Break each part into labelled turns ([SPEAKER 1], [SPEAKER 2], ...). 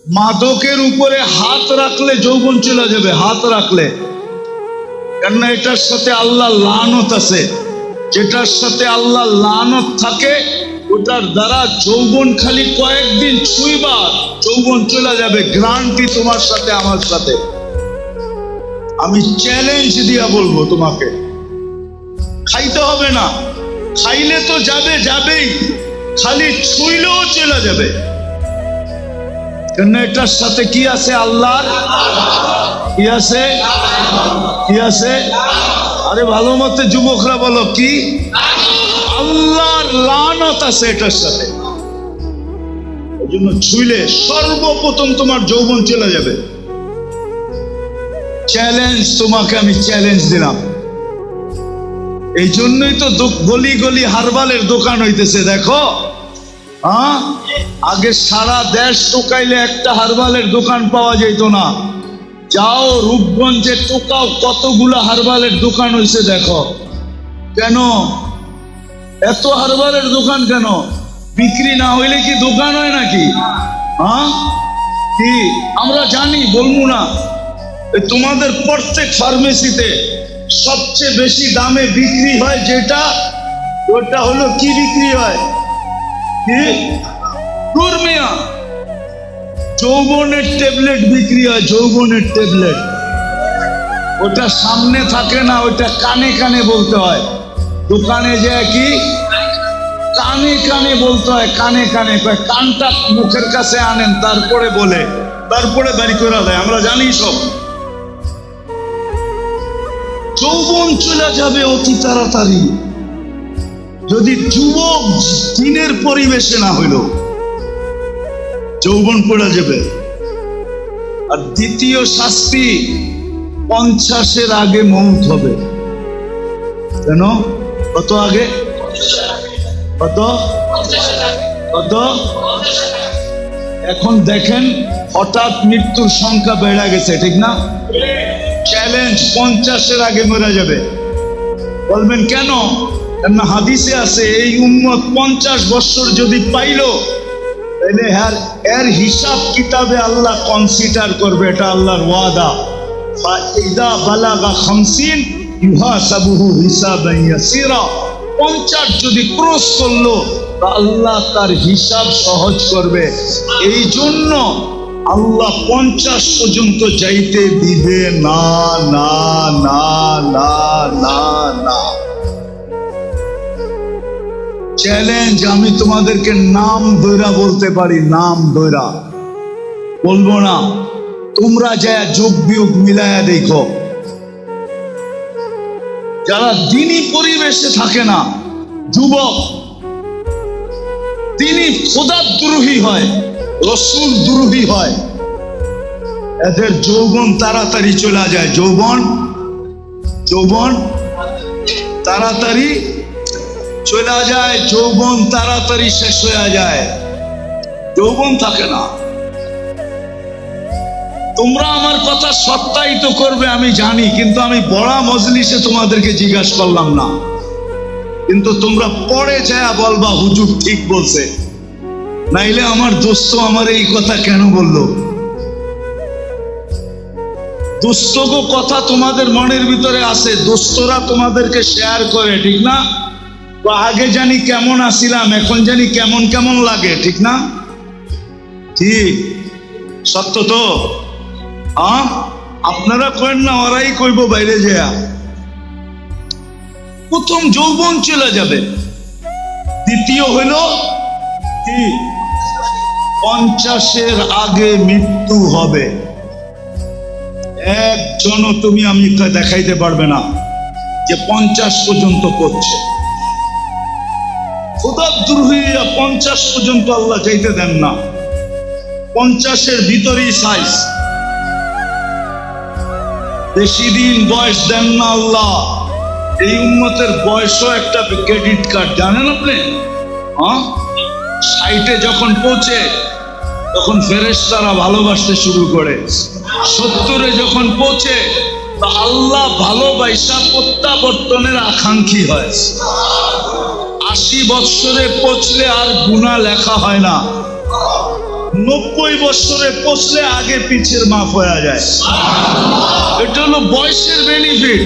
[SPEAKER 1] মাদকের উপরে হাত রাখলে যৌবন চলে যাবে, হাত রাখলে। কেননা এটার সাথে আল্লাহ লানত আছে, যেটার সাথে আল্লাহ লানত থাকে ওটার দ্বারা যৌবন খালি কয়েকদিন ছুঁইবা যৌবন চলে যাবে, গ্যারান্টি তোমার সাথে আমার সাথে। আমি চ্যালেঞ্জ দিয়া বলবো তোমাকে, খাইতে হবে না, খাইলে তো যাবে যাবেই, খালি ছুঁইলেও চলে যাবে। কেন এটার সাথে কি আছে? আল্লাহর কি আছে? কি আছে? আরে ভালো মতে যুবকরা বলো, কি? আল্লাহর লানত আছে এটার সাথে। ওই জন্য ছুঁইলে সর্বপ্রথম তোমার যৌবন চলে যাবে। চ্যালেঞ্জ তোমাকে আমি চ্যালেঞ্জ দিলাম। এই জন্যই তো গলি গলি হারবালের দোকান হইতেছে। দেখো, হ্যাঁ, আগে সারা দেশ টোকাইলে একটা হারবালের দোকান পাওয়া যেত না। যাও রূপগঞ্জে টোকাও, কতগুলা হারবালের দোকান হয়েছে দেখো। কেন এত হারবালের দোকান? কেন বিক্রি না হইলে কি দোকান হয় নাকি? হ্যাঁ, কি আমরা জানি, বলবো না। তোমাদের প্রত্যেক ফার্মেসিতে সবচেয়ে বেশি দামে বিক্রি হয় যেটা, ওটা হলো কি বিক্রি হয়? কি? কুরমিয়া, যৌবনের ট্যাবলেট বিক্রি হয়, যৌবনের ট্যাবলেট। ওটা সামনে থাকে না, ওটা কানে কানে বলতে হয়। দোকানে যায় কি কানে কানে বলতে হয়, কানে কানে। কানটা মুখের কাছে আনেন, তারপরে বলে, তারপরে বাড়ি করে দেয়। আমরা জানি সব। যৌবন চলে যাবে অতি তাড়াতাড়ি যদি যুবক দিনের পরিবেশে না হইল, যৌবন পড়ে যাবে। আর দ্বিতীয় শাস্তি, 50-এর আগে মৌত হবে। কেন? কত আগে? কত কত? এখন দেখেন হঠাৎ মৃত্যুর সংখ্যা বেড়ে গেছে, ঠিক না? চ্যালেঞ্জ, 50-এর আগে মরে যাবে। বলবেন কেন? কেন হাদিসে আছে এই উম্মত 50 বছর যদি পাইলো তাহলে এর হিসাব কিতাবে আল্লাহ কনসিডার করবে। এটা আল্লাহর ওয়াদা। ফাইদা বালাগা 50 ইউহাসাবুহু হিসাবান ইয়াসিরা। 50 যদি ক্রস করলো আল্লাহ তার হিসাব সহজ করবে। এই জন্য আল্লাহ 50 পর্যন্ত যাইতে দিবে না, না, না, না, না, না। চ্যালেঞ্জ, আমি তোমাদেরকে নাম ধইরা বলতে পারি, নাম ধইরা বলবো না। তোমরা যা যোগ বিয়োগ মিলায়া দেখো, যারা দিনী পরিবেশে থাকে না, যুবক, তিনি খোদাদ্রোহী হয়, রসুল দ্রোহী হয়, এদের যৌবন তাড়াতাড়ি চলে যায়। যৌবন তাড়াতাড়ি চলে যায়, যৌবন তাড়াতাড়ি শেষ হয়ে যায়, যৌবন থাকে না। তোমরা আমার কথা সত্যায়িত করবে আমি জানি, কিন্তু আমি বড় মজলিসে তোমাদেরকে জিজ্ঞাসা করলাম না। কিন্তু তোমরা পরে যায় বলবা হুজুর ঠিক বলছে, নাইলে আমার দোস্ত আমার এই কথা কেন বললো? দোস্তগো কথা তোমাদের মনের ভিতরে আছে, দোস্তরা তোমাদেরকে শেয়ার করে, ঠিক না? আগে জানি কেমন আছিলাম, এখন জানি কেমন কেমন লাগে, ঠিক না? ঠিক, সত্য তো? আপনারা কইন না, ওরাই কইব বাইরে যায়। প্রথম যৌবন চলে যাবে। দ্বিতীয় হইল কি? 50-এর আগে মৃত্যু হবে। একজনও তুমি আমি দেখাইতে পারবে না যে 50 পর্যন্ত করছে। খোদাদ্রোহীরা 50 পর্যন্ত আল্লাহ যাইতে দেন না। 50-এর ভিতরেই সাইজ, বেশি দিন বয়স দেন না আল্লাহ। এই উম্মতের বয়সও একটা ক্রেডিট কার্ড, জানেন আপনি? 60-এ যখন পৌঁছে তখন ফেরেশতারা ভালোবাসতে শুরু করে। 70-এ যখন পৌঁছে আল্লাহ ভালোবাসা প্রত্যাবর্তনের আকাঙ্ক্ষী হয়। 80 বৎসরে পৌঁছলে আর গুনাহ লেখা হয় না। 90 বছরে পৌঁছলে আগে পিছের মাফ হয়ে যায়। এটা হলো বয়সের বেনিফিট।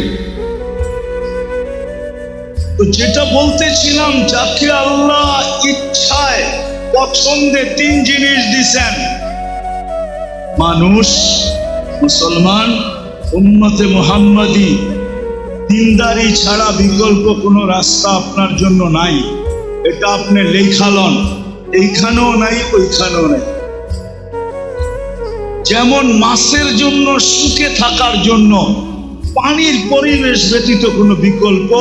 [SPEAKER 1] তো যেটা বলতেছিলাম, যাকে আল্লাহ ইচ্ছায় পছন্দে 3 জিনিস দিছেন, মানুষ, মুসলমান, উম্মতে মুহাম্মাদি, দিনদারি ছাড়া বিকল্প কোনো রাস্তা আপনার জন্য নাই। এটা আপনি লেখালন, এইখানেও নাই ওইখানেও নাই। যেমন মাছের জন্য সুখে থাকার জন্য পানির পরিবেশ ব্যতীত কোনো বিকল্প,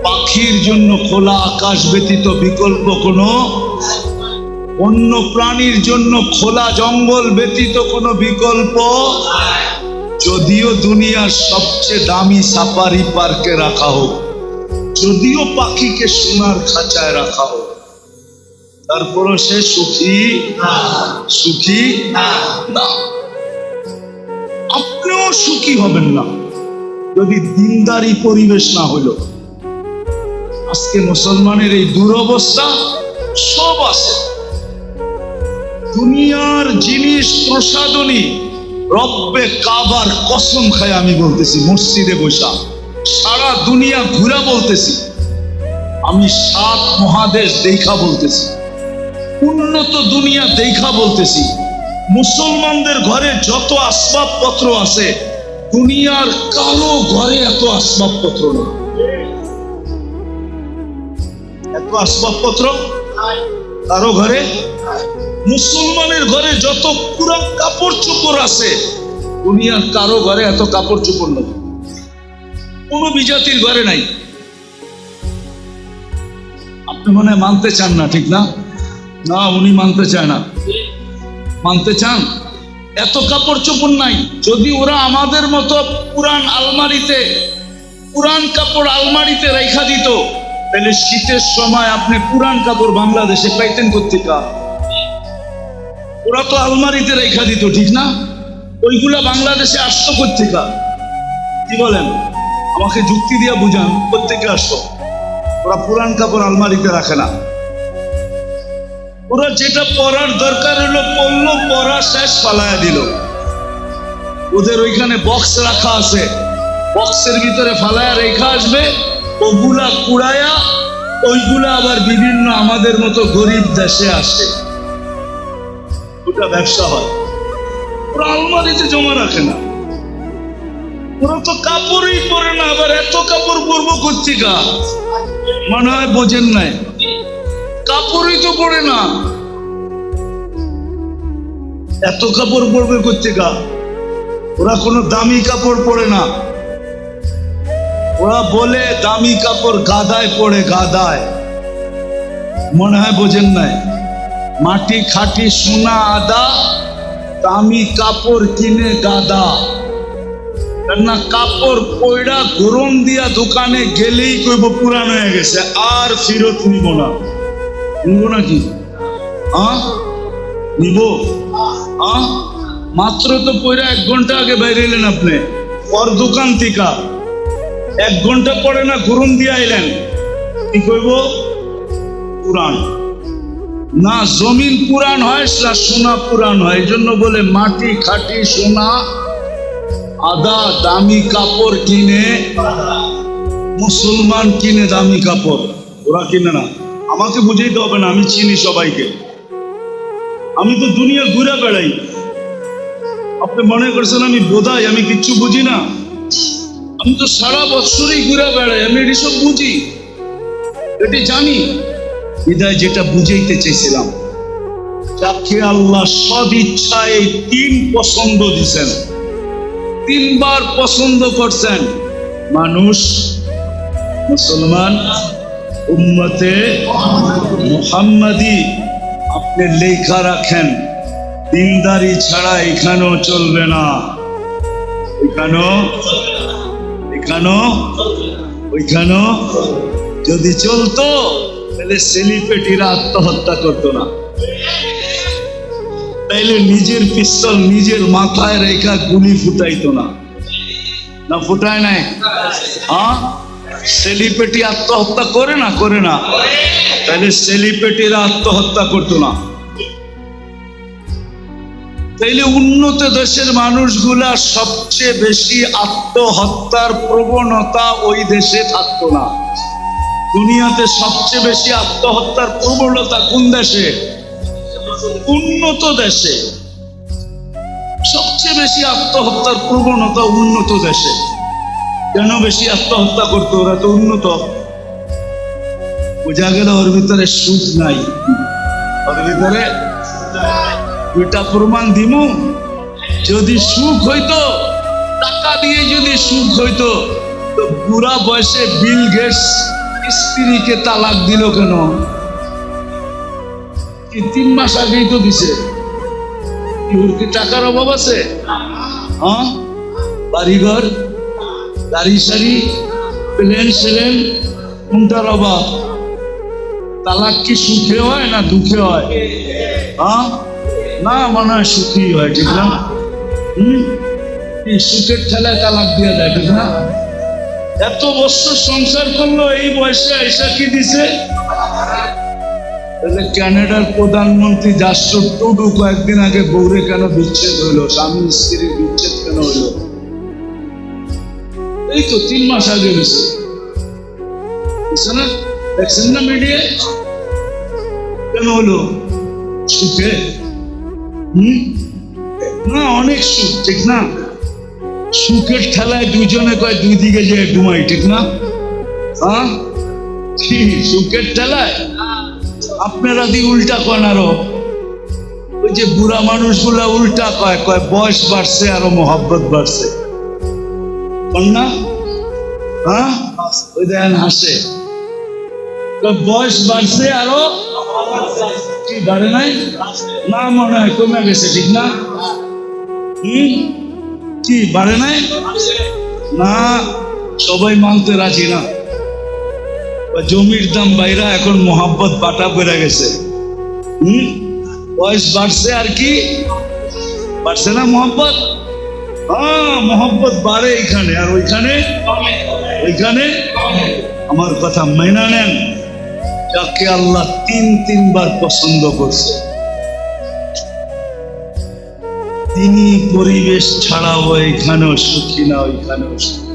[SPEAKER 1] পাখির জন্য খোলা আকাশ ব্যতীত বিকল্প কোনো, অন্য প্রাণীর জন্য খোলা জঙ্গল ব্যতীত কোনো বিকল্প। যদিও দুনিয়ার সবচেয়ে দামি সাফারি পার্কে রাখা হোক, যদিও পাখিকে সোনার খাঁচায় রাখা হোক, তারপরও সে সুখী সুখী না। আপনিও সুখী হবেন না যদি দিনদারি পরিবেশ না হইল। আজকে মুসলমানের এই দুরবস্থা। সব আছে, দুনিয়ার জিনিস প্রসাদনী, রব্বে কাবার কসম খায় আমি বলতেছি, মসজিদে বসা সারা দুনিয়া ঘুরা বলতেছি, আমি 7 মহাদেশ দেখা বলতেছি, উন্নত দুনিয়া দেখা বলতেছি। মুসলমানদের ঘরে যত আসবাবপত্র আছে, দুনিয়ার কারো ঘরে এত আসবাবপত্র না। এত আসবাবপত্র কারো ঘরে। মুসলমানের ঘরে যত পুরান কাপড় চোপড় আছে, দুনিয়ার কারো ঘরে এত কাপড় চোপড় নেই, কোন বিজাতির ঘরে নাই। আপনি মনে হয় মানতে চান না, ঠিক না? না, উনি মানতে চায় না। মানতে চান? এত কাপড় চোপড় নাই। যদি ওরা আমাদের মতো পুরান আলমারিতে, পুরান কাপড় আলমারিতে রেখা দিত, তাহলে শীতের সময় আপনি পুরান কাপড় বাংলাদেশে পাইতেন কোত্থেকে? ওরা তো আলমারিতে রেখা দিত, ঠিক না? ওইগুলা বাংলাদেশে আসতো কোত্থেকে? কি বলেন? আমাকে যুক্তি দিয়ে বুঝান, কোত্থেকে আসতো? ওরা পুরান কাপড় আলমারিতে রাখে না। ওরা যেটা পরার দরকার হলো পড়লো, পরা শেষ, ফালায়া দিল। ওদের ওইখানে বক্স রাখা আছে, বক্সের ভিতরে ফালায়া রেখা আসবে, ওগুলা কুড়ায়া ওইগুলা আবার বিভিন্ন আমাদের মতো গরিব দেশে আসে, ওটা ব্যবসা হয়। ওরা আলমারিতে জমা রাখে না। ওরা তো কাপড়ই পরে না, আবার এত কাপড় পরবো কোত্থেকে? মনে হয় বোঝেন নাই, কাপড়ই তো পরে না, এত কাপড় পরবে কোত্থেকে? ওরা কোনো দামি কাপড় পরে না। ওরা বলে দামি কাপড় গাদায় পড়ে, গাদায়। মনে হয় বোঝেন নাই। মাটি খাটি সোনা আদা, দামি কাপড় কিনে গাদা। না, কাপড় পয়ড়া গরম দিয়া দোকানে গেলেই কইব পুরান হয়ে গেছে, আর ফিরত নিব না। নিব নাকি? নিব? মাত্র তো পয়ড়া 1 ঘন্টা আগে বাইরে এলেন আপনি ওর দোকান থেকে, 1 ঘন্টা পরে না গরম দিয়ে আইলেন, কি কইব? পুরান না। জমিন পুরান হয় না সোনা পুরান হয়, এই জন্য বলে মাটি খাটি সোনা আদা, দামি কাপড় কিনে। মুসলমান কিনে দামি কাপড়, ওরা কিনে না। আমাকে বুঝাইতে হবে না, আমি চিনি সবাইকে। আমি তো দুনিয়া ঘুরে বেড়াই। আপনি মনে করছেন আমি বোধাই, আমি কিচ্ছু বুঝি না? আমি তো সারা বছরই ঘুরে বেড়াই, আমি এটি সব বুঝি, এটি জানি। বিদায় যেটা বুঝাইতে চেয়েছিলাম, যাকে আল্লাহ সদিচ্ছায় 3 পছন্দ দিছেন, 3 বার পছন্দ করছেন, মানুষ, মুসলমান, উম্মতে মুহাম্মাদি। আপনি লেখা রাখেন, দিনদারি ছাড়া এখানেও চলবে না, এখানেও ওইখানেও। যদি চলতো তাহলে সেলিব্রিটিরা আত্মহত্যা করতো না, তাইলে নিজের পিস্তল নিজের মাথায় রেখা গুলি ফুটাইতো না। না ফুটায় নাই? সেলিব্রিটি আত্মহত্যা করে না? তাহলে সেলিব্রিটিরা আত্মহত্যা করতো না। তাইলে উন্নত দেশের মানুষগুলা সবচেয়ে বেশি আত্মহত্যার প্রবণতা ওই দেশে থাকতো না। দুনিয়াতে সবচেয়ে বেশি আত্মহত্যার প্রবণতা কোন দেশে? উন্নত দেশে। সবচেয়ে বেশি আত্মহত্যার প্রবণতা উন্নত দেশে। কেন বেশি আত্মহত্যা করতো? ওরা তো উন্নত। বোঝা গেল ওর ভিতরে সুখ নাই। ওর ভিতরে দুইটা প্রমাণ দিমু। যদি সুখ হইতো, টাকা দিয়ে যদি সুখ হইতো, তো বুড়া বয়সে বিল গেটস স্ত্রীকে তালাক দিল কেন? কি 3 মাস আগেই তো দিছে। ওর কি টাকার অভাব আছে? হ্যাঁ, বাড়িঘর, গাড়ি সারি, প্লেন সেলেন, কোনটার অভাব? তালাক কি সুখে হয় না দুঃখে হয়? হ্যাঁ, না, মনে হয় সুখী হয়। ঠিক না? সুখের ঠেলায় তালাক দিয়ে দেয়। ঠিক না? এত বছর সংসার করলো, এই বয়সে এসা কি দিছে? কানাডার প্রধানমন্ত্রী জাস্টিন ট্রুডো কয়েকদিন আগে বউরে কেন বিচ্ছেদ হইলো, স্বামী স্ত্রীর বিচ্ছেদ কেন হইলো? এই তো 3 মাস আগে হয়েছে না? দেখছেন না মিডিয়ায়? কেন হলো? সুখে? না, অনেক সুখ। ঠিক না? সুখের ঠেলায় দুজনে কয় দুই দিকে যে ডুমাই। ঠিক না? হ্যাঁ, সুখের ঠেলায় আপনারা দি উল্টা কন। আরো ওই যে বুড়া মানুষগুলা উল্টা কয়, কয় বয়স বাড়ছে আরো মহব্বত বাড়ছে। না? হ্যাঁ, ওই দেখেন হাসে। বয়স বাড়ছে আরো কি বাড়ে নাই? না, মনে হয় কমে গেছে। ঠিক না? কি বাড়ে নাই? না, সবাই মানতে রাজি না। জমির দাম বাইরা এখন মোহাব্বত বাটা বেড়ে গেছে। বয়স বাড়ছে আর কি বাড়ছে না মোহাব্বত? হ্যাঁ, মোহাব্বত বাড়ে এখানে আর ওইখানে ওইখানে। আমার কথা মেনে নেন, যাকে আল্লাহ 3 বার পছন্দ করছে, তিনি পরিবেশ ছাড়াও এখানেও সুখী না ওইখানেও সুখী।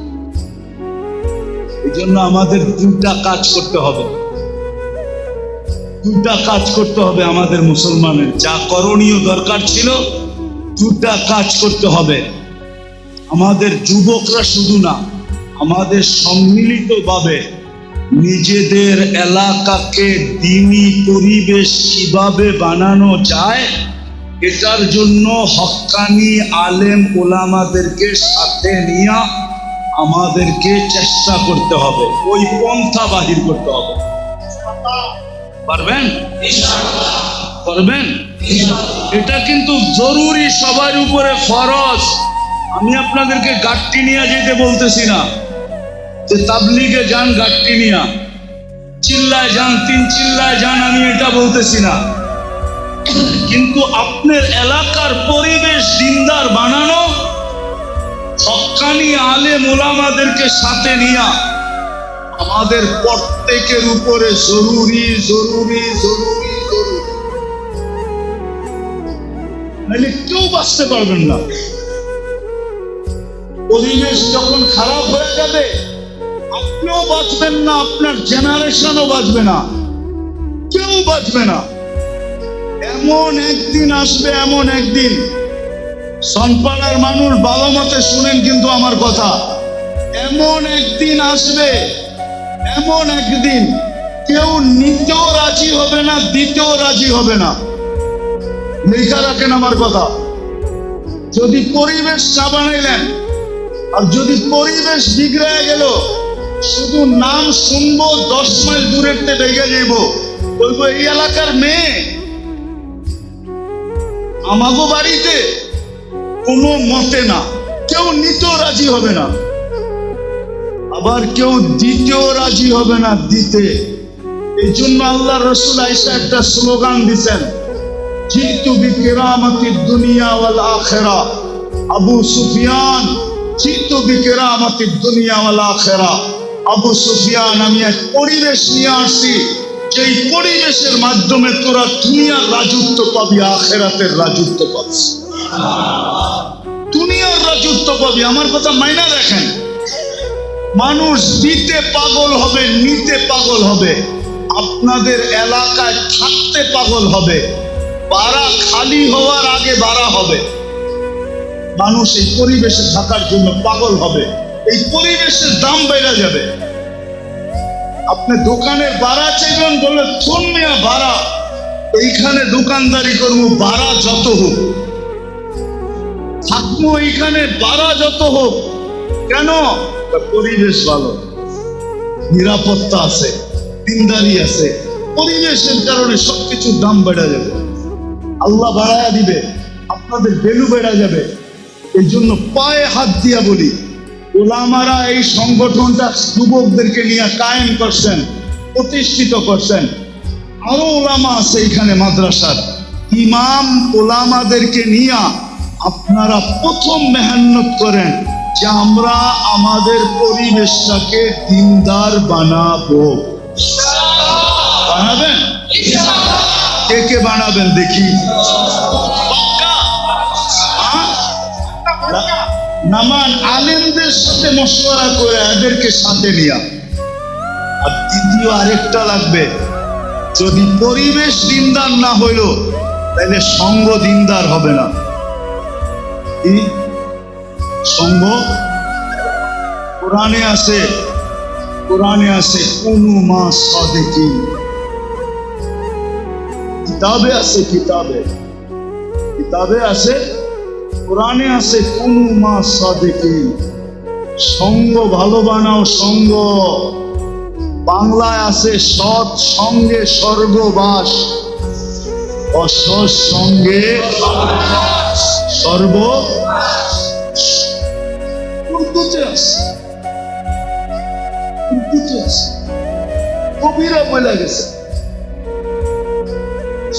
[SPEAKER 1] এই জন্য আমাদের 2টা কাজ করতে হবে। 2টা কাজ করতে হবে আমাদের মুসলমানের। যা করণীয় দরকার ছিল, 2টা কাজ করতে হবে। আমাদের যুবকরা শুধু না, আমাদের সম্মিলিতভাবে নিজেদের এলাকাকে দ্বীনি পরিবেশ কিভাবে বানানো যায়, এটার জন্য হক্কানি আলেম ওলামাদেরকে সাথে নিয়ে আমাদেরকে চেষ্টা করতে হবে। ওই পন্থা বাহির করতে হবে। পারবেন? পারবেন? এটা কিন্তু জরুরি, সবার উপরে ফরজ। আমি আপনাদেরকে গাট্টি নিয়ে যেতে বলতেছি না, যে তাবলিগে যান গাট্টি নিয়া, চিল্লায় যান, 3 চিল্লায় যান, আমি এটা বলতেছি না। কিন্তু আপনার এলাকার পরিবেশ দিনদার বানানো, হক্কানি আলেম ওলামাদেরকে সাথে নিয়া আমাদের প্রত্যেকের উপরে জরুরি জরুরি জরুরি জরুরি। নাহলে কেউ বাঁচতে পারবেন না। পরিবেশ যখন খারাপ হয়ে যাবে, আপনিও বাঁচবেন না, আপনার জেনারেশনও বাঁচবে না, কেউ বাঁচবে না। এমন একদিন আসবে, এমন একদিন, সনপাড়ার মানুষ ভালো মতে শুনেন কিন্তু আমার কথা, এমন একদিন আসবে, এমন একদিন কেউ নিতেও রাজি হবে না, দিতেও রাজি হবে না। লেখা রাখেন আমার কথা। যদি পরিবেশ না বানাইলেন, আর যদি পরিবেশ বিগড়ে গেল, শুধু নাম শুনবো, 10 মাইল দূরের থেকে দেখে যাইব, বলবো এই এলাকার মেয়ে, আমাগো বাড়িতে কোনো মতে না, কেউ নিতেও রাজি হবে না, আবার কেউ দিতেও রাজি হবে না দিতে। এই জন্য আল্লাহ রসুল আয়েশা একটা স্লোগান দিচ্ছেন, জিতু বিকিরামাতিদ দুনিয়া ওয়াল আখিরা। আবু সুফিয়ান, জিতু বিকিরামাতিদ দুনিয়া ওয়াল আখিরা। আবু সুফিয়ান, আমি এক পরিবেশ নিয়ে আসছি যেই পরিবেশের মাধ্যমে তোরা দুনিয়ার রাজত্ব পাবি, আখেরাতের রাজত্ব পাবি। দুনিয়ার রাজত্ব পাবি। আমার কথা মাইনা দেখেন, মানুষ দিতে পাগল হবে, নিতে পাগল হবে, আপনাদের এলাকায় থাকতে পাগল হবে, বাড়া খালি হওয়ার আগে বাড়া হবে। মানুষ এই পরিবেশে থাকার জন্য পাগল হবে, এই পরিবেশের দাম বেড়ে যাবে। আপনি দোকানের ভাড়া চাইবেন, বলে থুন মিয়া ভাড়া, এইখানে দোকানদারি করবো, ভাড়া যত হোক থাকবো, এইখানে ভাড়া যত হোক। কেন? পরিবেশ ভালো, নিরাপত্তা আছে, দিনদারি আছে। পরিবেশের কারণে সবকিছুর দাম বেড়ে যাবে, আল্লাহ বাড়ায়া দিবে, আপনাদের ভ্যালু বেড়ে যাবে। এই জন্য পায়ে হাত দিয়া বলি, ওলামারা এই সংগঠনটা যুবকদেরকে নিয়ে কায়েম করছেন, প্রতিষ্ঠিত করছেন। আরো ওলামা আছে এখানে, মাদ্রাসার ইমাম ওলামাদেরকে নিয়ে আপনারা প্রথম মেহনত করেন যে আমরা আমাদের পরিবেশটাকে দিনদার বানাবো। বানাবেন? কে কে বানাবেন দেখি? নামান আলেমদের সাথে মশওয়ারা করে এদেরকে সাথে নিয়া। আর দ্বিতীয় আরেকটা লাগবে, যদি পরিবেশ দিনদার না হইল তাহলে সঙ্গ দিনদার হবে না। কি সঙ্গ? কোরআনে আছে, কোরআনে আছে কুনু মা সাদিকিন, কিতাবে আছে, কিতাবে আছে, কোরআনে আছে কুনু মা সাদিকিন। সঙ্গ ভালো বানাও, সঙ্গ। বাংলায় আছে সৎ সঙ্গে স্বর্গবাস, অসৎ সঙ্গে সর্ব। কবিরা বলে গেছে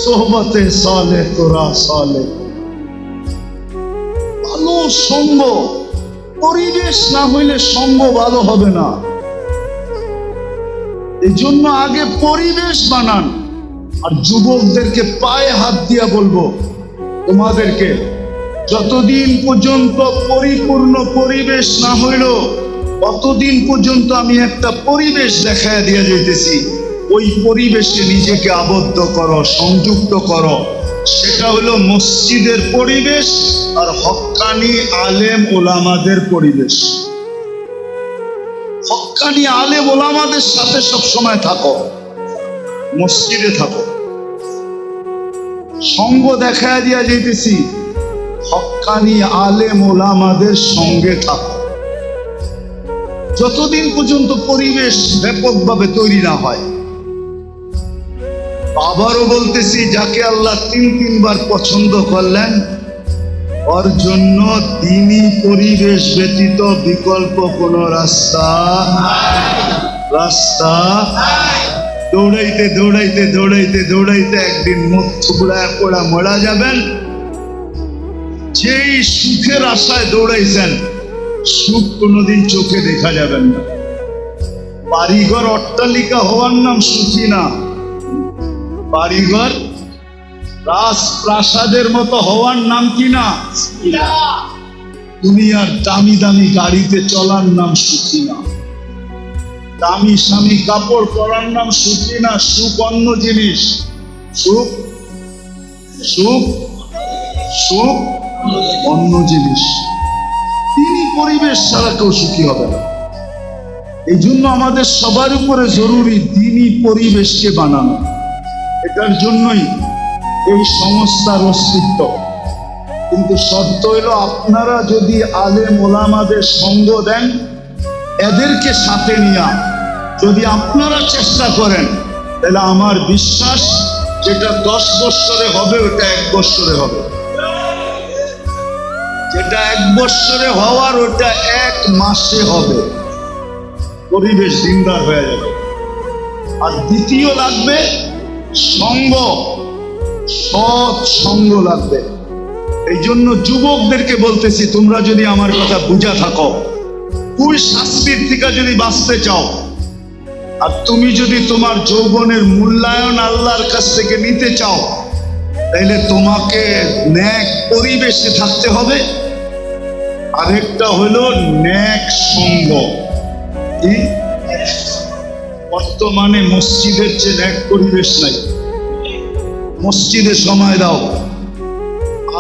[SPEAKER 1] সোহবতে সালে তোরা সালে। ভালো সঙ্গ, পরিবেশ না হইলে সঙ্গ ভালো হবে না। এই জন্য আগে পরিবেশ বানান। আর যুবকদেরকে পায়ে হাত দিয়া বলবো, তোমাদেরকে যতদিন পর্যন্ত পরিপূর্ণ পরিবেশ না হইল ততদিন পর্যন্ত আমি একটা পরিবেশ দেখায় দিয়া যাইতেছি। ওই পরিবেশে নিজেকে আবদ্ধ করো, সংযুক্ত করো। সেটা হলো মসজিদের পরিবেশ আর হক্কানি আলেম ওলামাদের পরিবেশ। হক্কানি আলেম ওলামাদের সাথে সব সময় থাকো, মসজিদে থাকো। সঙ্গ দেখায় দিয়া যাইতেছি, হক্কানি আলেম ওলামাদের সঙ্গে থাকো যতদিন পর্যন্ত পরিবেশ ব্যাপকভাবে তৈরি না হয়। আবারও বলতেছি, যাকে আল্লাহ তিনবার পছন্দ করলেন ওর জন্য দ্বীনি পরিবেশ ব্যতীত বিকল্প কোন রাস্তা দৌড়াইতে দৌড়াইতে দৌড়াইতে দৌড়াইতে একদিন মুখ থুবড়ায় পড়া মরা যাবেন। যেই সুখের আশায় দৌড়াইছেন, সুখ কোনোদিন চোখে দেখা যাবেন না। বাড়িঘর অট্টালিকা হওয়ার নাম সুখী না, বাড়িঘর রাজপ্রাসাদের মতো হওয়ার নাম কি না? দুনিয়ার দামি দামি গাড়িতে চলার নাম সুখী না, দামি স্বামী কাপড় পরার নাম সুখী না। সুখ অন্য জিনিস, সুখ সুখ সুখ অন্য জিনিস। তিনি পরিবেশ ছাড়া কেউ সুখী হবে না। এই জন্য আমাদের সবার উপরে জরুরি দ্বীনি পরিবেশকে বানানো। এটার জন্যই এই সংস্থার অস্তিত্ব। কিন্তু শর্ত হইল, আপনারা যদি আলেম ওলামাদের সঙ্গ দেন, এদেরকে সাথে নিয়ে যদি আপনারা চেষ্টা করেন, তাহলে আমার বিশ্বাস যেটা 10 বৎসরে হবে ওটা 1 বৎসরে হবে, যেটা 1 বৎসরে হওয়ার ওটা 1 মাসে হবে। পরিবেশ দিনদার হয়ে যাবে। আর দ্বিতীয় লাগবে সঙ্গ, সৎ সঙ্গ লাগবে। এই জন্য যুবকদেরকে বলতেছি, তোমরা যদি আমার কথা বুঝা থাকো, তুই শাস্তির থেকে যদি বাঁচতে চাও, আর তুমি যদি তোমার যৌবনের মূল্যায়ন আল্লাহর কাছ থেকে নিতে চাও, তাইলে তোমাকে ন্যাক পরিবেশে থাকতে হবে। আরেকটা হলো ন্যাক সঙ্গ। কি? বর্তমানে মসজিদের যে ন্যাক পরিবেশ নাই। মসজিদে সময় দাও।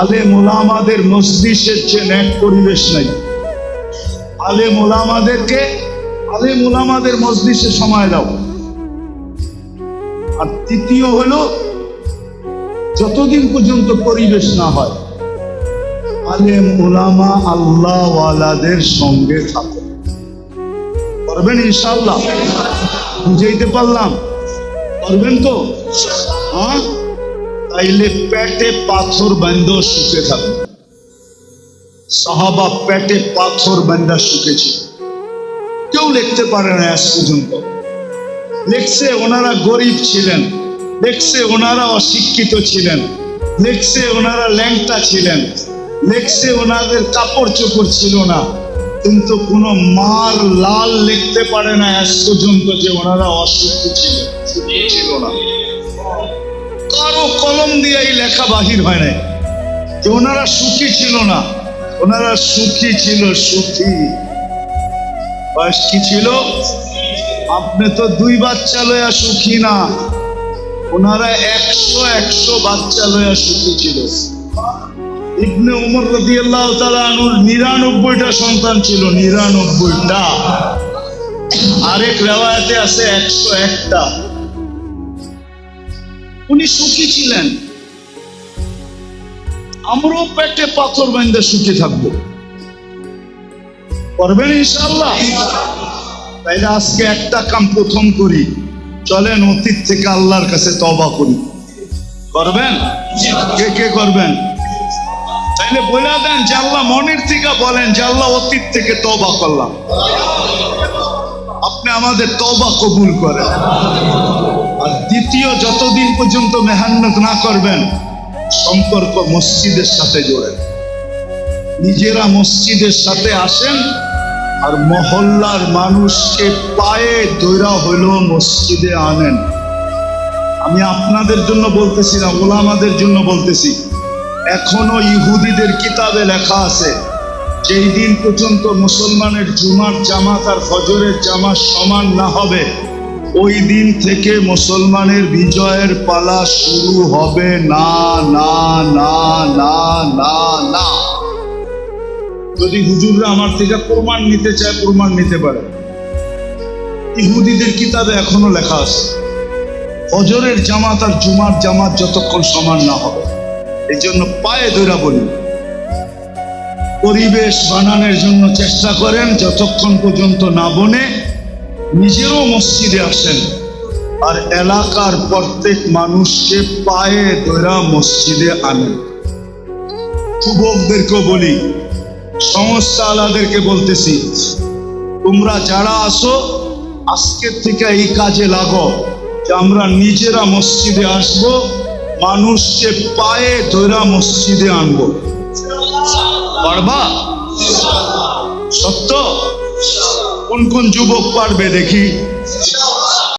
[SPEAKER 1] আলেম ওলামাদের মজলিসের যে ন্যাক পরিবেশ নাই। আলেম ওলামাদের মজলিসে সময় দাও। আর তৃতীয় হলো, যতদিন পর্যন্ত পরিবেশ না হয়, আলেম ওলামা আল্লাহ ওয়ালাদের সঙ্গে থাকো। পারবেন ইনশাআল্লাহ? বুঝাইতে পারলাম? পারবেন তো? হ্যাঁ, তাইলে পেটে পাথর বান্ধা শুকে থাকবে। সাহাবা পেটে পাথর বান্ধা শুকেছে, কেউ লিখতে পারে না আজ পর্যন্ত। লিখছে ওনারা গরিব ছিলেন, লিখছে ওনারা অশিক্ষিত ছিলেন, লিখছে ওনারা ল্যাংটা ছিলেন, লিখছে ওনাদের কাপড় চোপড় ছিল না, কিন্তু কোনো মার লাল লিখতে পারে না আজ পর্যন্ত যে ওনারা অসুখী ছিলেন, সুখী ছিল না। কারো কলম দিয়ে এই লেখা বাহির হয় নাই যে ওনারা সুখী ছিল না। ওনারা সুখী ছিল, সুখী। বয়স কি ছিল? আপনি তো 2 বাচ্চা লয়া সুখী না, ওনারা 100 বাচ্চা লয়া সুখী ছিল। ইবনে উমর রাদিয়াল্লাহু তাআলা আনহুর 99টা সন্তান ছিল, 99টা। আরেক রিওয়ায়াতে আছে 101টা। উনি সুখী ছিলেন। আমরাও পেটে পাথর বাঁধে সুখী থাকবো। করবেন ইনশাআল্লাহ? তাইলে আজকে একটা কাম প্রথম করি, চলেন অতীত থেকে আল্লাহর কাছে তওবা করি। করবেন? কে কে করবেন? তাইলে বলে দেন যে আল্লাহ, মনের থেকে বলেন যে আল্লাহ, অতীত থেকে তওবা করলাম, আপনি আমাদের তওবা কবুল করেন। আর দ্বিতীয়, যতদিন পর্যন্ত মেহনত না করবেন, সম্পর্ক মসজিদের সাথে জোড়েন। নিজেরা মসজিদের সাথে আসেন, আর মহল্লার মানুষকে পায়ে দৈরা হইল মসজিদে আনেন। আমি আপনাদের জন্য বলতেছি না, ওলামাদের জন্য বলতেছি। এখনো ইহুদিদের কিতাবে লেখা আছে, যেই দিন পর্যন্ত মুসলমানের জুমার জামাত আর ফজরের জামাত সমান না হবে, ওই দিন থেকে মুসলমানের বিজয়ের পালা শুরু হবে না, না, না, না, না, না। যদি হুজুররা আমার থেকে প্রমাণ নিতে চায়, প্রমাণ নিতে পারে। ইহুদিদের কিতাবে এখনো লেখা আছে, ফজরের জামাত আর জুমার জামাত যতক্ষণ সমান না হবে। এই জন্য পায়ে ধরা বলি, পরিবেশ বানানোর জন্য চেষ্টা করেন। যতক্ষণ পর্যন্ত না বনে, নিজেরও মসজিদে আসেন, আর এলাকার প্রত্যেক মানুষকে পায়ে ধরা মসজিদে আনেন। যুবকদেরকে বলি, সংস্থা আলাদেরকে বলতেছি, তোমরা যারা আসো, আজকের থেকে এই কাজে লাগো যে আমরা নিজেরা মসজিদে আসব, মানুষকে পায়ে ধরা মসজিদে আনবো। পারবা? সত্য? কোন কোন যুবক পারবে দেখি?